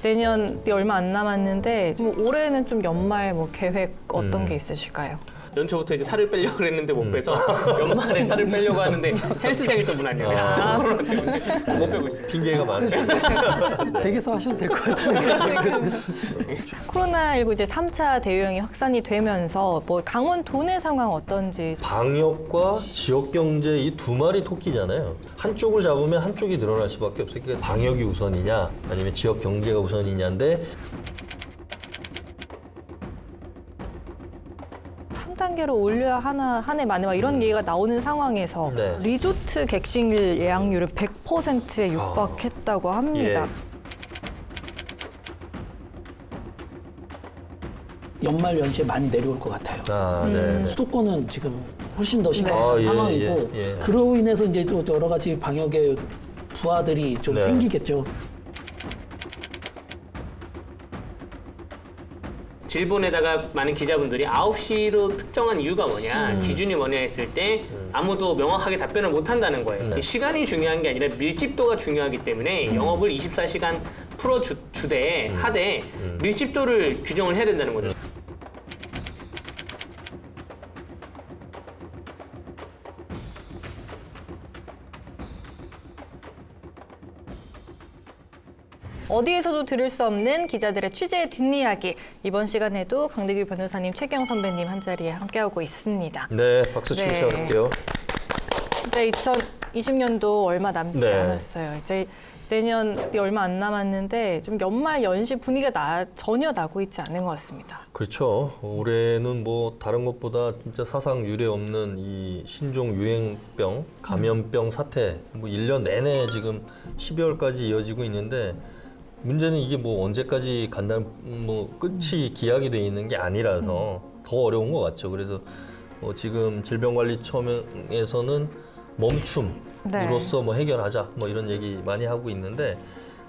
내년이 얼마 안 남았는데 뭐 올해는 좀 연말 뭐 계획 어떤 게 있으실까요? 연초부터 이제 살을 빼려고 그랬는데 못 빼서 연말에 살을 빼려고 하는데 헬스장이 또 문 안 열려요. 코로나 때문에 못 빼고 있습니다. 핑계가 많으시죠. 댁에서 하셔도 될 것 같은데. 코로나19 이제 3차 대유행이 확산이 되면서 뭐 강원 도내 상황 어떤지. 방역과 지역 경제 이 두 마리 토끼잖아요. 한쪽을 잡으면 한쪽이 늘어날 수밖에 없어요. 그러니까 방역이 우선이냐 아니면 지역 경제가 우선이냐인데 3단계로 올려야 하나 한 해 만에 막 이런 얘기가 나오는 상황에서 네. 리조트 객실 예약률은 100%에 육박했다고 합니다. 예. 연말 연시에 많이 내려올 것 같아요. 네. 수도권은 지금 훨씬 더 심각한 아, 예, 상황이고 예, 예. 그로 인해서 이제 또 여러 가지 방역의 부하들이 좀 네. 생기겠죠. 질본에다가 많은 기자분들이 9시로 특정한 이유가 뭐냐, 기준이 뭐냐 했을 때 아무도 명확하게 답변을 못 한다는 거예요. 네. 시간이 중요한 게 아니라 밀집도가 중요하기 때문에 영업을 24시간 풀어주되 하되 밀집도를 규정을 해야 된다는 거죠. 어디에서도 들을 수 없는 기자들의 취재 뒷이야기. 이번 시간에도 강대규 변호사님, 최경 선배님 한자리에 함께하고 있습니다. 네, 박수 치고 네. 시작할게요. 이제 2020년도 얼마 남지 네. 않았어요. 이제 내년이 얼마 안 남았는데 좀 연말 연시 분위기가 전혀 나고 있지 않은 것 같습니다. 그렇죠. 올해는 뭐 다른 것보다 진짜 사상 유례 없는 이 신종 유행병, 감염병 사태, 뭐 1년 내내 지금 12월까지 이어지고 있는데 문제는 이게 뭐 언제까지 간다는 뭐 끝이 기약이 돼 있는 게 아니라서 더 어려운 것 같죠. 그래서 지금 질병관리청에서는 멈춤으로써 뭐 해결하자 뭐 이런 얘기 많이 하고 있는데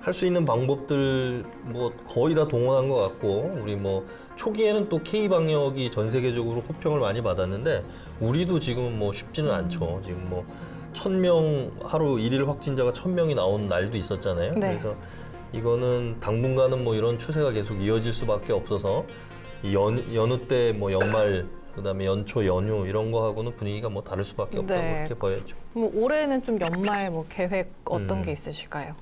할 수 있는 방법들 뭐 거의 다 동원한 것 같고 우리 뭐 초기에는 또 K 방역이 전 세계적으로 호평을 많이 받았는데 우리도 지금 뭐 쉽지는 않죠. 지금 뭐 1,000명 하루 일일 확진자가 1,000명이 나온 날도 있었잖아요. 네. 그래서 이거는 당분간은 뭐 이런 추세가 계속 이어질 수밖에 없어서 이 연휴 때 뭐 연말 그다음에 연초 연휴 이런 거 하고는 분위기가 뭐 다를 수밖에 없다고 네. 이렇게 보여죠. 뭐 올해는 좀 연말 뭐 계획 어떤 게 있으실까요?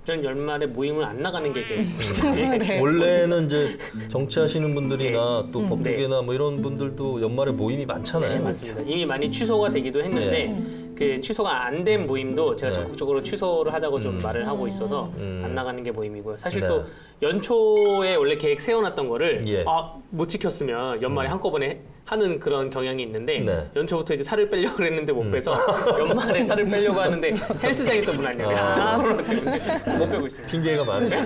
전 연말에 모임을 안 나가는 게 계획입니다. 네. 원래는 이제 정치하시는 분들이나 또 법조계나 뭐 이런 분들도 연말에 모임이 많잖아요. 네, 맞습니다. 이미 많이 취소가 되기도 했는데 그 취소가 안 된 모임도 제가 네. 적극적으로 취소를 하자고 좀 말을 하고 있어서 안 나가는 게 모임이고요. 사실 네. 또 연초에 원래 계획 세워놨던 거를 예. 못 지켰으면 연말에 한꺼번에 하는 그런 경향이 있는데 네. 연초부터 이제 살을 빼려고 그랬는데 못 빼서 연말에 살을 빼려고 하는데 헬스장이 또 문 안 열려요. 코로나 때문에 못 빼고 있습니다. 핑계가 많으시죠.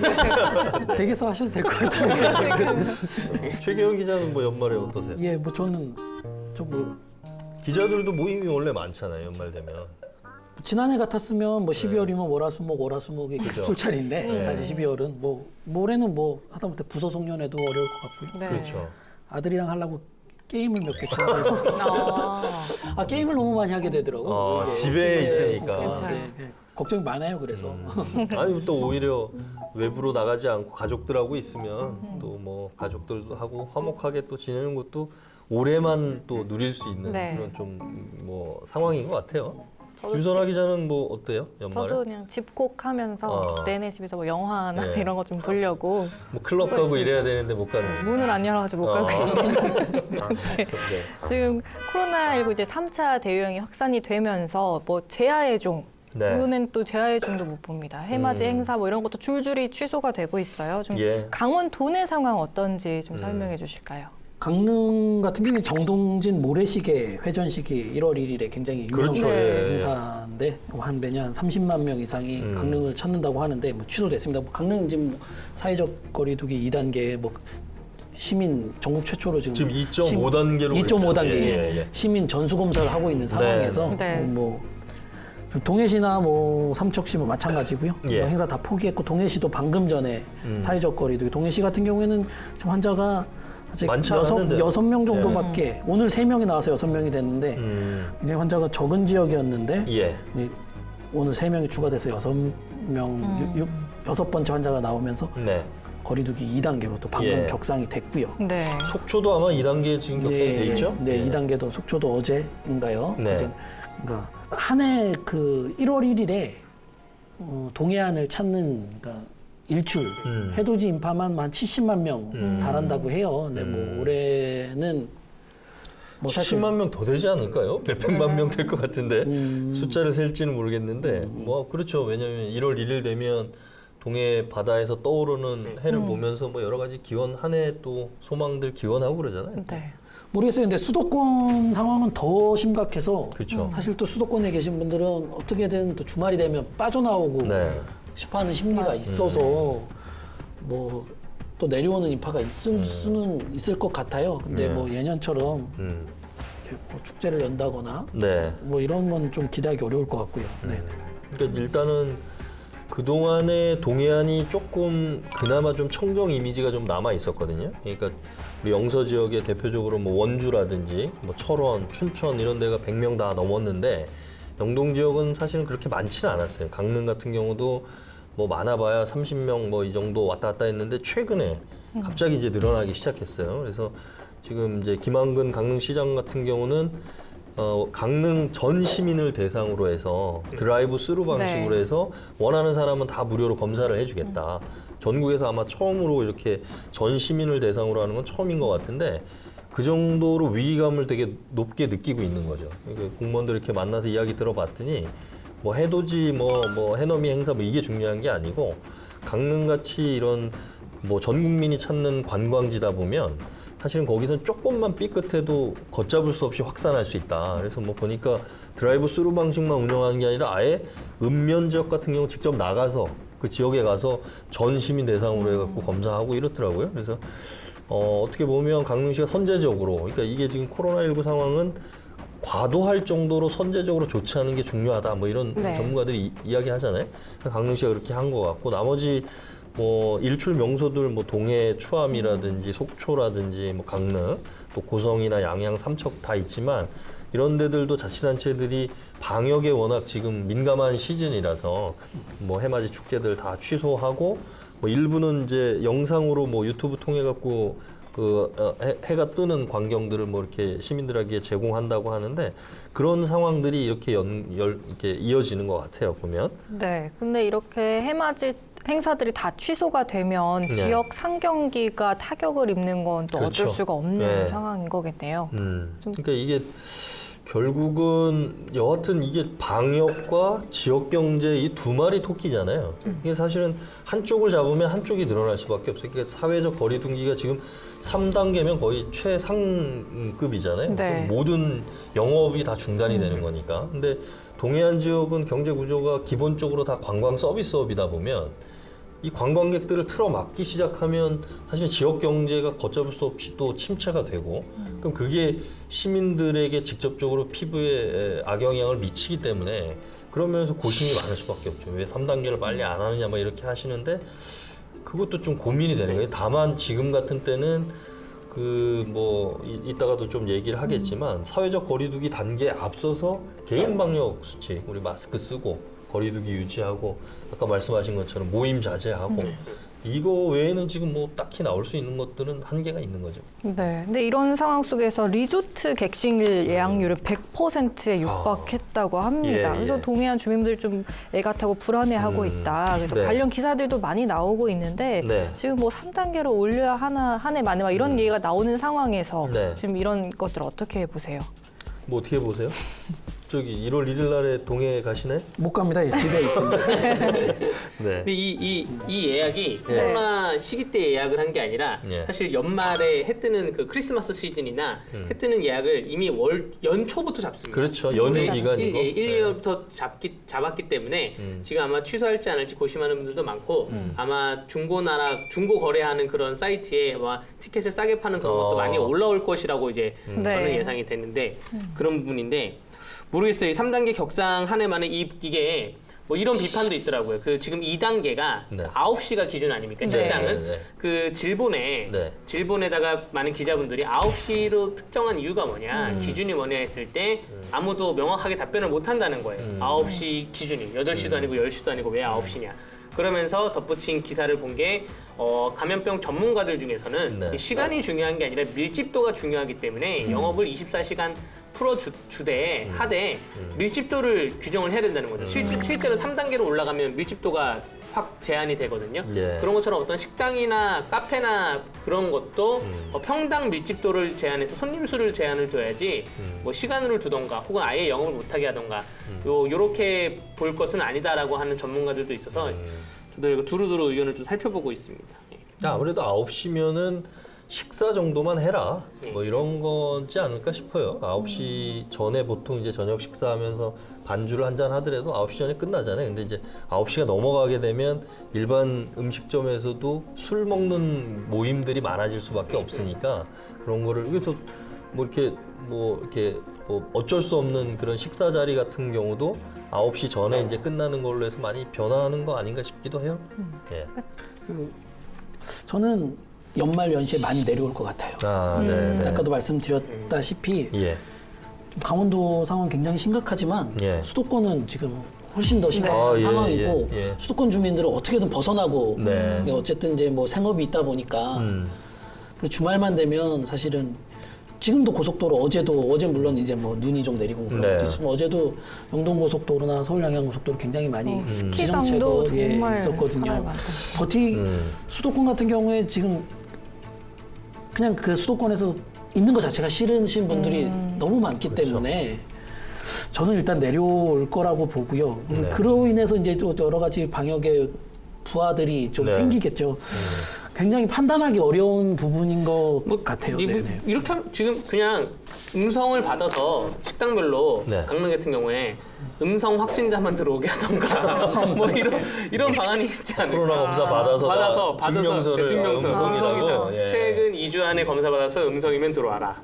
댁에서 하셔도 될 것 같은데. 최경영 기자는 뭐 연말에 어떠세요? 예, 뭐 저는 좀 기자들도 모임이 원래 많잖아요. 연말 되면. 지난해 같았으면 뭐 12월이면 월화수목이 그죠. 술자리인데 사실 12월은 뭐 올해는 뭐 하다못해 부서 송년회도 어려울 것 같고요. 네. 그렇죠. 아들이랑 하려고 게임을 몇 개 좋아해서 게임을 너무 많이 하게 되더라고. 이게. 집에 있으니까. 그렇죠. 걱정이 많아요. 그래서 아니 또 오히려 외부로 나가지 않고 가족들하고 있으면 또 뭐 가족들도 하고 화목하게 또 지내는 것도 올해만 또 누릴 수 있는 네. 그런 좀 뭐 상황인 것 같아요. 저도 김선아 기자는 뭐 어때요? 연말에? 저도 그냥 집콕하면서 내내 집에서 뭐 영화나 네. 이런 거 좀 보려고 뭐 클럽 가고 이래야 되는데 못 가는. 문을 안 열어가지고 못 가고 있는데 네. 지금 코로나19 이제 3차 대유행이 확산이 되면서 뭐 재하의종 네. 이거는 또 재하의종도 못 봅니다. 해맞이 행사 뭐 이런 것도 줄줄이 취소가 되고 있어요. 좀 예. 강원 도내 상황 어떤지 좀 설명해 주실까요? 강릉 같은 경우에 정동진 모래시계 회전식이 1월 1일에 굉장히 유명한 그렇죠. 예. 행사인데 한 매년 30만 명 이상이 강릉을 찾는다고 하는데 뭐 취소됐습니다. 뭐 강릉 지금 뭐 사회적 거리두기 2단계 뭐 시민 전국 최초로 지금 2.5단계로 2.5단계 예. 시민 전수 검사를 하고 있는 상황에서 네. 뭐 동해시나 뭐 삼척시 뭐 마찬가지고요. 예. 뭐 행사 다 포기했고 동해시도 방금 전에 사회적 거리두기. 동해시 같은 경우에는 지금 환자가 아직 많지 않았는데. 6명 정도밖에 오늘 3명이 나와서 6명이 됐는데 굉장히 환자가 적은 지역이었는데 예. 오늘 3명이 추가돼서 6명 6번째 환자가 나오면서 네. 거리두기 2단계로 또 방금 예. 격상이 됐고요. 네. 속초도 아마 2단계 지금 격상이 돼 있죠? 네, 예. 2단계도 속초도 어제인가요? 네. 어제, 그러니까 한 해 그 1월 1일에 동해안을 찾는 그러니까 일출 해돋이 인파만 한 70만 명 달한다고 해요. 근데 뭐 올해는 뭐 사실 70만 명 더 되지 않을까요? 몇백만 명 될 것 같은데 숫자를 셀지는 모르겠는데 뭐 그렇죠. 왜냐하면 1월 1일 되면 동해 바다에서 떠오르는 해를 보면서 뭐 여러 가지 기원 한 해 또 소망들 기원하고 그러잖아요. 네. 모르겠어요. 근데 수도권 상황은 더 심각해서 그렇죠. 사실 또 수도권에 계신 분들은 어떻게든 또 주말이 되면 빠져나오고 네. 싶어하는 심리가 있어서 뭐 또 내려오는 인파가 있을 수는 있을 것 같아요. 근데 네. 뭐 예년처럼 이렇게 뭐 축제를 연다거나 네. 뭐 이런 건 좀 기대하기 어려울 것 같고요. 네. 그러니까 일단은 그동안에 동해안이 조금 그나마 좀 청정 이미지가 좀 남아 있었거든요. 그러니까 우리 영서 지역에 대표적으로 뭐 원주라든지 뭐 철원, 춘천 이런 데가 100명 다 넘었는데 영동 지역은 사실은 그렇게 많지는 않았어요. 강릉 같은 경우도 뭐 많아봐야 30명 뭐 이 정도 왔다 갔다 했는데 최근에 갑자기 이제 늘어나기 시작했어요. 그래서 지금 이제 김한근 강릉시장 같은 경우는 강릉 전 시민을 대상으로 해서 드라이브 스루 방식으로 네. 해서 원하는 사람은 다 무료로 검사를 해주겠다. 전국에서 아마 처음으로 이렇게 전 시민을 대상으로 하는 건 처음인 것 같은데 그 정도로 위기감을 되게 높게 느끼고 있는 거죠. 그러니까 공무원들 이렇게 만나서 이야기 들어봤더니 뭐 해돋이 뭐 해넘이 행사 뭐 이게 중요한 게 아니고 강릉같이 이런 뭐 전 국민이 찾는 관광지다 보면 사실은 거기선 조금만 삐끗해도 걷잡을 수 없이 확산할 수 있다. 그래서 뭐 보니까 드라이브 스루 방식만 운영하는 게 아니라 아예 읍면 지역 같은 경우 직접 나가서 그 지역에 가서 전 시민 대상으로 해갖고 검사하고 이렇더라고요. 그래서 어떻게 보면 강릉시가 선제적으로, 그러니까 이게 지금 코로나19 상황은 과도할 정도로 선제적으로 조치하는 게 중요하다. 뭐 이런 네. 전문가들이 이야기하잖아요. 강릉시가 그렇게 한 것 같고 나머지 뭐 일출 명소들 뭐 동해 추암이라든지 속초라든지 뭐 강릉 또 고성이나 양양 삼척 다 있지만 이런 데들도 자치단체들이 방역에 워낙 지금 민감한 시즌이라서 뭐 해맞이 축제들 다 취소하고 뭐 일부는 이제 영상으로 뭐 유튜브 통해 갖고 해가 뜨는 광경들을 뭐 이렇게 시민들에게 제공한다고 하는데 그런 상황들이 이렇게 이렇게 이어지는 것 같아요, 보면. 네. 근데 이렇게 해맞이 행사들이 다 취소가 되면 네. 지역 상경기가 타격을 입는 건 또 그렇죠. 어쩔 수가 없는 네. 상황인 거겠네요. 그러니까 이게 결국은 여하튼 이게 방역과 지역 경제 이 두 마리 토끼잖아요. 이게 사실은 한쪽을 잡으면 한쪽이 늘어날 수밖에 없어요. 그러니까 사회적 거리두기가 지금 3단계면 거의 최상급이잖아요. 네. 모든 영업이 다 중단이 되는 거니까. 근데 동해안 지역은 경제 구조가 기본적으로 다 관광 서비스업이다 보면 이 관광객들을 틀어막기 시작하면 사실 지역 경제가 걷잡을 수 없이 또 침체가 되고 그럼 그게 시민들에게 직접적으로 피부에 악영향을 미치기 때문에 그러면서 고심이 많을 수밖에 없죠. 왜 3단계를 빨리 안 하느냐 뭐 이렇게 하시는데 그것도 좀 고민이 되는 거예요. 다만 지금 같은 때는 이따가도 좀 얘기를 하겠지만 사회적 거리두기 단계에 앞서서 개인 방역 수칙, 우리 마스크 쓰고 거리두기 유지하고 아까 말씀하신 것처럼 모임 자제하고 이거 외에는 지금 뭐 딱히 나올 수 있는 것들은 한계가 있는 거죠. 네. 근데 이런 상황 속에서 리조트 객실 예약률은 100%에 육박했다고 합니다. 예, 그래서 예. 동해안 주민들 좀 애가 타고 불안해하고 있다. 그래서 네. 관련 기사들도 많이 나오고 있는데 네. 지금 뭐 3단계로 올려야 하나 한 해 만에 막 이런 얘기가 나오는 상황에서 네. 지금 이런 것들 어떻게 보세요? 뭐 어떻게 보세요? 저기 1월 1일 날에 동해 가시네? 못 갑니다. 예, 집에 있습니다. 네. 근데 이 예약이 코로나 시기 때 예약을 한 게 아니라 예. 사실 연말에 해 뜨는 그 크리스마스 시즌이나 해 뜨는 예약을 이미 연초부터 잡습니다. 그렇죠. 연휴 기간이고. 1년부터 잡았기 때문에 지금 아마 취소할지 안 할지 고심하는 분들도 많고 아마 중고 거래하는 그런 사이트에 아마 티켓을 싸게 파는 그런 것도 많이 올라올 것이라고 이제 저는 네. 예상이 됐는데 그런 부분인데 모르겠어요. 이 3단계 격상 한 해 만에 이게 뭐 이런 비판도 있더라고요. 그 지금 2단계가 네. 9시가 기준 아닙니까? 네. 식당은. 네. 그 질본에다가 많은 기자분들이 9시로 특정한 이유가 뭐냐, 기준이 뭐냐 했을 때 아무도 명확하게 답변을 못 한다는 거예요. 9시 기준이 8시도 아니고 10시도 아니고 왜 9시냐. 그러면서 덧붙인 기사를 본 게 감염병 전문가들 중에서는 네. 이 시간이 중요한 게 아니라 밀집도가 중요하기 때문에 영업을 24시간 풀어주되 하되 밀집도를 규정을 해야 된다는 거죠. 실제로 3단계로 올라가면 밀집도가 확 제한이 되거든요. 예. 그런 것처럼 어떤 식당이나 카페나 그런 것도 평당 밀집도를 제한해서 손님 수를 제한을 둬야지 뭐 시간을 두던가 혹은 아예 영업을 못하게 하던가 요렇게 볼 것은 아니다라고 하는 전문가들도 있어서 저도 이거 두루두루 의견을 좀 살펴보고 있습니다. 예. 아무래도 9시면은 식사 정도만 해라. 네. 뭐 이런 거지 않을까 싶어요. 9시 전에 보통 이제 저녁 식사하면서 반주를 한잔 하더라도 9시 전에 끝나잖아요. 근데 이제 9시가 넘어가게 되면 일반 음식점에서도 술 먹는 모임들이 많아질 수밖에 없으니까 그런 거를 그래서 뭐 이렇게 뭐 어쩔 수 없는 그런 식사 자리 같은 경우도 9시 전에 이제 끝나는 걸로 해서 많이 변화하는 거 아닌가 싶기도 해요. 예. 저는 연말 연시에 많이 내려올 것 같아요. 아, 네. 네. 아까도 말씀드렸다시피 예. 강원도 상황은 굉장히 심각하지만 예. 수도권은 지금 훨씬 더 심각한 아, 예, 상황이고 예, 예. 수도권 주민들은 어떻게든 벗어나고 네. 어쨌든 이제 뭐 생업이 있다 보니까 그리고 주말만 되면 사실은 지금도 고속도로 어제 물론 이제 뭐 눈이 좀 내리고 그렇지만 어제도 영동 고속도로나 서울 양양 고속도로 굉장히 많이 스키장도 정말 있었거든요. 수도권 같은 경우에 지금 그냥 그 수도권에서 있는 것 자체가 싫으신 분들이 너무 많기 때문에 저는 일단 내려올 거라고 보고요. 네. 그로 인해서 이제 또 여러 가지 방역의 부하들이 좀 네. 생기겠죠. 굉장히 판단하기 어려운 부분인 것 같아요. 네네. 이렇게 하면 지금 그냥 음성을 받아서 식당별로 네. 강릉 같은 경우에 음성 확진자만 들어오게 하던가 뭐 이런 방안이 있지 않을까. 코로나 검사 받아서 증명서를 증명서 음성이라고. 예. 최근 2주 안에 검사 받아서 음성이면 들어와라.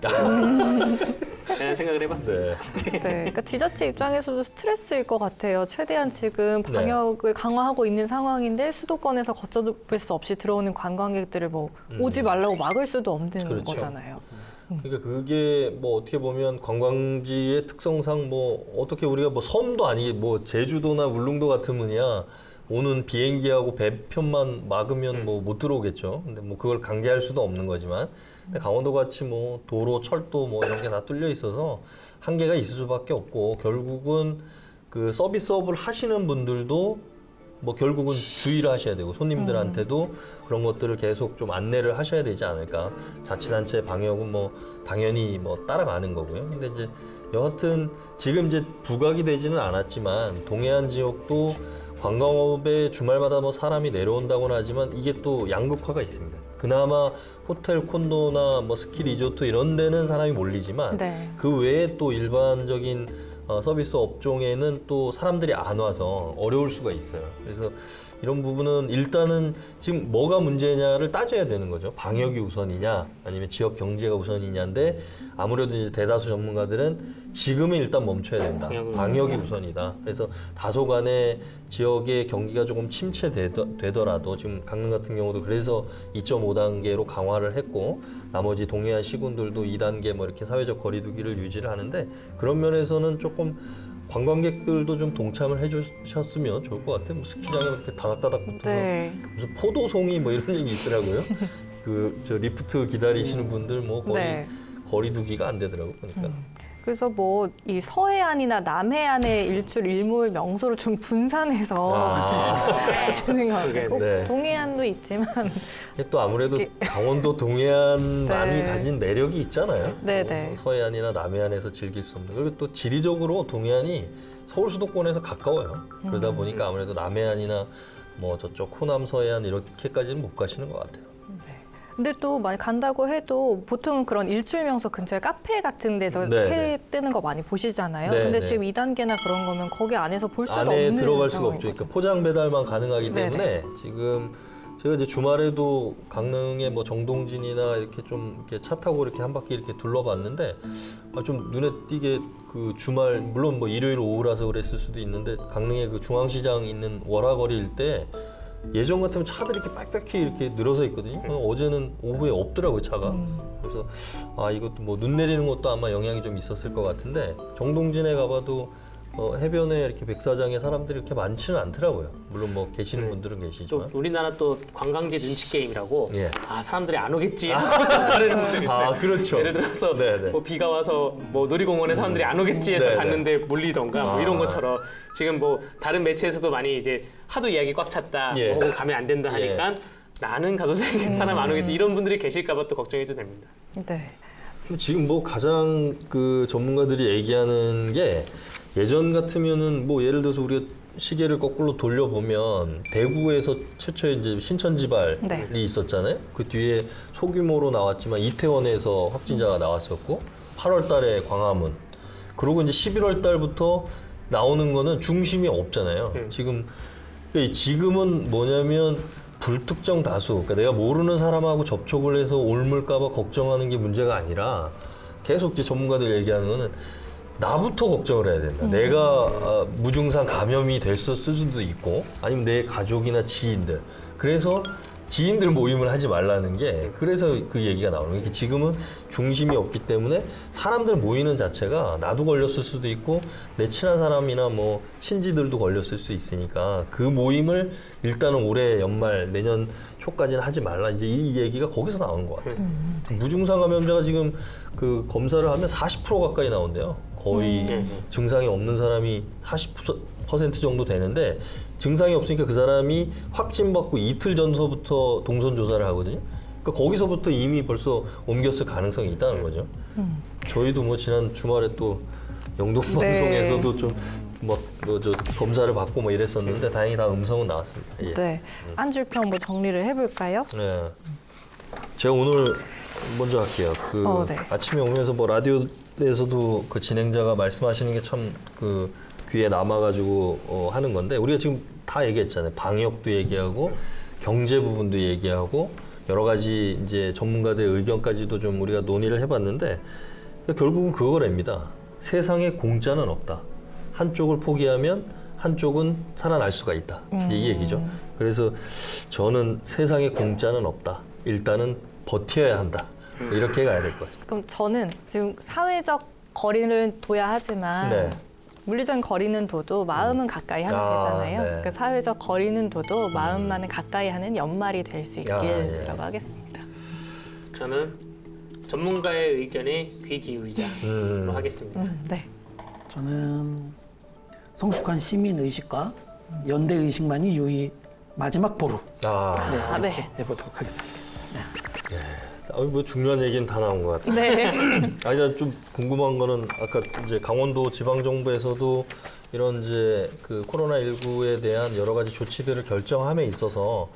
라는 생각을 해봤어요. 네. 네, 그러니까 지자체 입장에서도 스트레스일 것 같아요. 최대한 지금 네. 방역을 강화하고 있는 상황인데 수도권에서 걷잡을 수 없이 들어오는 관광객들을 뭐 오지 말라고 막을 수도 없는 그렇죠. 거잖아요. 그러니까 그게 뭐 어떻게 보면 관광지의 특성상 뭐 어떻게 우리가 뭐 섬도 아니게 뭐 제주도나 울릉도 같으면야 오는 비행기하고 배편만 막으면 뭐 못 들어오겠죠. 근데 뭐 그걸 강제할 수도 없는 거지만 근데 강원도 같이 뭐 도로, 철도 뭐 이런 게 다 뚫려 있어서 한계가 있을 수밖에 없고 결국은 그 서비스업을 하시는 분들도 뭐 결국은 주의를 하셔야 되고 손님들한테도 그런 것들을 계속 좀 안내를 하셔야 되지 않을까. 자치단체 방역은 뭐 당연히 뭐 따라가는 거고요. 근데 이제 여하튼 지금 이제 부각이 되지는 않았지만 동해안 지역도 관광업에 주말마다 뭐 사람이 내려온다고는 하지만 이게 또 양극화가 있습니다. 그나마 호텔, 콘도나 뭐 스키 리조트 이런 데는 사람이 몰리지만 네. 그 외에 또 일반적인 서비스 업종에는 또 사람들이 안 와서 어려울 수가 있어요. 그래서 이런 부분은 일단은 지금 뭐가 문제냐를 따져야 되는 거죠. 방역이 우선이냐 아니면 지역 경제가 우선이냐인데 아무래도 이제 대다수 전문가들은 지금은 일단 멈춰야 된다. 방역이 우선이다. 그래서 다소간의 지역의 경기가 조금 침체되더라도 지금 강릉 같은 경우도 그래서 2.5단계로 강화를 했고 나머지 동해안 시군들도 2단계 뭐 이렇게 사회적 거리두기를 유지를 하는데 그런 면에서는 조금 관광객들도 좀 동참을 해주셨으면 좋을 것 같아요. 뭐 스키장에 이렇게 다닥다닥 붙어서 네. 무슨 포도송이 뭐 이런 얘기 있더라고요. 저 리프트 기다리시는 분들 뭐 거의 네. 거리두기가 안 되더라고요. 그러니까. 그래서 뭐 이 서해안이나 남해안의 일출 일몰 명소를 좀 분산해서 하시는 것 같아요. 꼭 네. 동해안도 있지만 이게 또 아무래도 강원도 동해안만이 네. 가진 매력이 있잖아요. 네네. 서해안이나 남해안에서 즐길 수 없는. 그리고 또 지리적으로 동해안이 서울 수도권에서 가까워요. 그러다 보니까 아무래도 남해안이나 뭐 저쪽 호남 서해안 이렇게까지는 못 가시는 것 같아요. 근데 또 많이 간다고 해도 보통 그런 일출 명소 근처에 카페 같은 데서 네, 해 뜨는 거 많이 보시잖아요. 네, 근데 네. 지금 2단계나 그런 거면 거기 안에서 볼 수가 안에 없는 들어갈 수가 상황인 없죠. 그러니까 거죠. 포장 배달만 가능하기 네네. 때문에 지금 제가 이제 주말에도 강릉의 뭐 정동진이나 이렇게 좀 이렇게 차 타고 이렇게 한 바퀴 이렇게 둘러봤는데 좀 눈에 띄게 그 주말 물론 뭐 일요일 오후라서 그랬을 수도 있는데 강릉의 그 중앙시장 있는 월화거리 일대 예전 같으면 차들이 이렇게 빽빽히 이렇게 늘어서 있거든요. 어제는 오후에 없더라고요, 차가. 그래서 이것도 뭐 눈 내리는 것도 아마 영향이 좀 있었을 것 같은데 정동진에 가봐도 해변에 이렇게 백사장에 사람들이 이렇게 많지는 않더라고요. 물론 뭐 계시는 분들은 또 계시지만. 우리나라 또 관광지 눈치 게임이라고 예. 아 사람들이 안 오겠지 하는 분들이 있어요. 아, 그렇죠. 예를 들어서 네네. 뭐 비가 와서 뭐 놀이공원에 사람들이 안 오겠지 해서 네네. 갔는데 몰리던가 뭐 이런 아. 것처럼 지금 뭐 다른 매체에서도 많이 이제 하도 이야기 꽉 찼다 예. 혹은 가면 안 된다 하니까 나는 가도 사람 안 오겠지 이런 분들이 계실까 봐 또 걱정해도 됩니다. 네. 근데 지금 뭐 가장 그 전문가들이 얘기하는 게 예전 같으면은 뭐 예를 들어서 우리가 시계를 거꾸로 돌려보면 대구에서 최초의 이제 신천지발이 네. 있었잖아요. 그 뒤에 소규모로 나왔지만 이태원에서 확진자가 나왔었고 8월 달에 광화문 그리고 이제 11월 달부터 나오는 거는 중심이 없잖아요. 지금은 뭐냐면 불특정 다수, 그러니까 내가 모르는 사람하고 접촉을 해서 옮을까봐 걱정하는 게 문제가 아니라 계속 이제 전문가들 얘기하는 거는 나부터 걱정을 해야 된다. 내가 무증상 감염이 될 수도 있고 아니면 내 가족이나 지인들. 그래서 지인들 모임을 하지 말라는 게 그래서 그 얘기가 나오는 거예요. 지금은 중심이 없기 때문에 사람들 모이는 자체가 나도 걸렸을 수도 있고 내 친한 사람이나 뭐 친지들도 걸렸을 수 있으니까 그 모임을 일단은 올해 연말 내년 초까지는 하지 말라. 이제 이 얘기가 거기서 나오는 것 같아요. 무증상 감염자가 지금 그 검사를 하면 40% 가까이 나온대요. 거의 증상이 없는 사람이 40% 정도 되는데 증상이 없으니까 그 사람이 확진받고 이틀 전서부터 동선 조사를 하거든요. 그러니까 거기서부터 이미 벌써 옮겼을 가능성이 있다는 거죠. 저희도 뭐 지난 주말에 또 영동 방송에서도 좀 저 검사를 받고 뭐 이랬었는데 다행히 다 음성은 나왔습니다. 예. 네. 한 줄 평 뭐 정리를 해볼까요? 네. 제가 오늘 먼저 할게요. 네. 아침에 오면서 뭐 라디오에서도 그 진행자가 말씀하시는 게 참 그 귀에 남아가지고 하는 건데 우리가 지금 다 얘기했잖아요. 방역도 얘기하고 경제 부분도 얘기하고 여러 가지 이제 전문가들의 의견까지도 좀 우리가 논의를 해봤는데 결국은 그거랍니다. 세상에 공짜는 없다. 한쪽을 포기하면 한쪽은 살아날 수가 있다. 이 얘기죠. 그래서 저는 세상에 공짜는 없다. 일단은 버텨야 한다. 이렇게 가야 될 것 같아요. 그럼 저는 지금 사회적 거리를 둬야 하지만 네. 물리적인 거리는 둬도 마음은 가까이 하면 되잖아요. 네. 그러니까 사회적 거리는 둬도 마음만은 가까이 하는 연말이 될 수 있기라고 하겠습니다. 저는 전문가의 의견에 귀 기울이자로 하겠습니다. 네. 저는 성숙한 시민 의식과 연대 의식만이 유의 마지막 보루. 아, 이렇게 네. 해보도록 하겠습니다. 뭐 중요한 얘기는 다 나온 것 같아요. 네. 아니, 나 좀 궁금한 거는 아까 이제 강원도 지방정부에서도 이런 이제 그 코로나19에 대한 여러 가지 조치들을 결정함에 있어서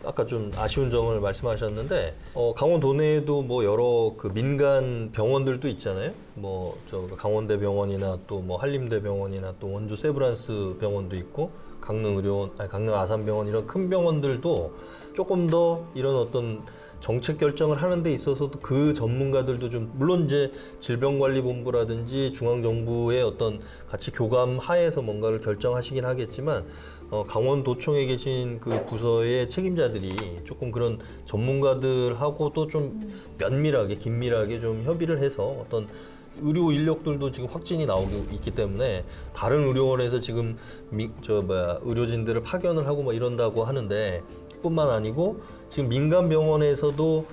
아까 좀 아쉬운 점을 말씀하셨는데 강원도 내에도 뭐 여러 그 민간 병원들도 있잖아요. 뭐 저 강원대병원이나 또 뭐 한림대병원이나 또 원주 세브란스 병원도 있고 강릉 아산병원 이런 큰 병원들도 조금 더 이런 어떤 정책 결정을 하는 데 있어서도 그 전문가들도 좀 물론 이제 질병관리본부라든지 중앙정부의 어떤 같이 교감 하에서 뭔가를 결정하시긴 하겠지만 강원도청에 계신 그 부서의 책임자들이 조금 그런 전문가들하고도 좀 면밀하게 긴밀하게 좀 협의를 해서 어떤 의료 인력들도 지금 확진이 나오고 있기 때문에 다른 의료원에서 지금 의료진들을 파견을 하고 뭐 이런다고 하는데 뿐만 아니고 지금 민간 병원에서도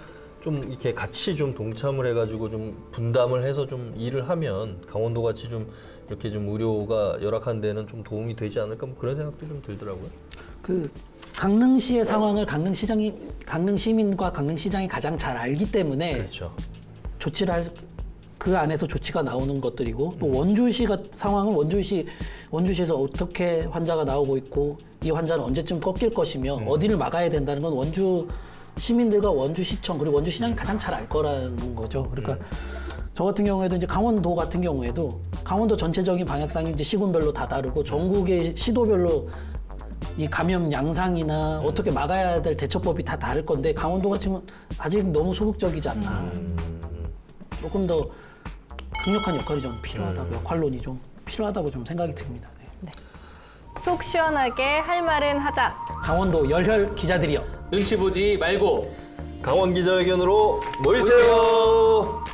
좀 이렇게 같이 좀 동참을 해가지고 좀 분담을 해서 좀 일을 하면 강원도 같이 좀 이렇게 좀 의료가 열악한 데는 좀 도움이 되지 않을까 뭐 그런 생각도 좀 들더라고요. 그 강릉시의 상황을 강릉시민과 강릉시장이 가장 잘 알기 때문에 그렇죠. 조치를 할 그 안에서 조치가 나오는 것들이고 또 원주시 상황은 원주시에서 어떻게 환자가 나오고 있고 이 환자는 언제쯤 꺾일 것이며 어디를 막아야 된다는 건 원주 시민들과 원주시청 그리고 원주시장이 가장 잘 알 거라는 거죠. 그러니까 저 같은 경우에도 이제 강원도 같은 경우에도 강원도 전체적인 방역상이 이제 시군별로 다 다르고 전국의 시도별로 이 감염 양상이나 어떻게 막아야 될 대처법이 다 다를 건데 강원도가 지금 아직 너무 소극적이지 않나. 조금 더 강력한 역할이 좀 필요하다고 역할론이 좀 필요하다고 좀 생각이 듭니다. 네. 속 시원하게 할 말은 하자. 강원도 열혈 기자들이요. 눈치 보지 말고 강원 기자회견으로 모이세요.